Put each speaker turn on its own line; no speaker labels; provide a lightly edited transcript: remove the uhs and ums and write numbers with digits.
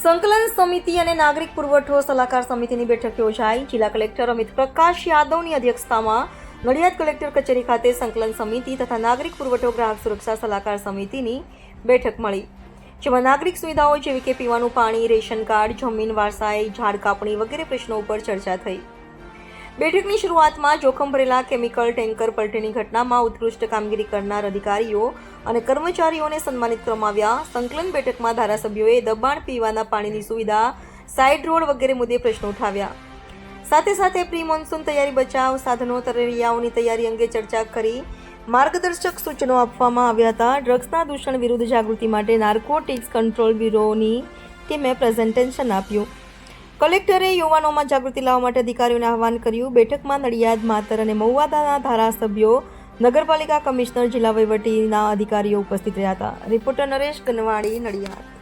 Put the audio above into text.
સંકલન સમિતિ અને નાગરિક પુરવઠો સલાહકાર સમિતિની બેઠક યોજાઈ. જિલ્લા કલેક્ટર અમિત પ્રકાશ યાદવની અધ્યક્ષતામાં નડિયાદ કલેક્ટર કચેરી ખાતે સંકલન સમિતિ તથા નાગરિક પુરવઠો ગ્રાહક સુરક્ષા સલાહકાર સમિતિની બેઠક મળી, જેમાં નાગરિક સુવિધાઓ જેવી કે પીવાનું પાણી, રેશન કાર્ડ, જમીન વારસાઈ, ઝાડ કાપણી વગેરે પ્રશ્નો ઉપર ચર્ચા થઈ. બેઠકની શરૂઆતમાં જોખમ ભરેલા કેમિકલ ટેન્કર પલટીની ઘટનામાં ઉત્કૃષ્ટ કામગીરી કરનાર અધિકારીઓ અને કર્મચારીઓને સન્માનિત કરવામાં આવ્યા. સંકલન બેઠકમાં ધારાસભ્યોએ દબાણ, પીવાના પાણીની સુવિધા, સાઇડ રોડ વગેરે મુદ્દે પ્રશ્નો ઉઠાવ્યા. સાથે સાથે પ્રી મોન્સૂન તૈયારી, બચાવ સાધનો, તરવૈયાઓની તૈયારી અંગે ચર્ચા કરી માર્ગદર્શક સૂચનો આપવામાં આવ્યા હતા. ડ્રગ્સના દૂષણ વિરુદ્ધ જાગૃતિ માટે નાર્કોટિક્સ કંટ્રોલ બ્યુરોની ટીમે પ્રેઝન્ટેશન આપ્યું. કલેક્ટરે યુવાનોમાં જાગૃતિ લાવવા માટે અધિકારીઓને આહવાન કર્યું. બેઠકમાં નડિયાદ, માતર અને મહુવાના ધારાસભ્યો, નગરપાલિકા કમિશનર, જિલ્લા વહીવટીના અધિકારીઓ ઉપસ્થિત રહ્યા હતા. રિપોર્ટર નરેશ ગનવાડી, નડિયાદ.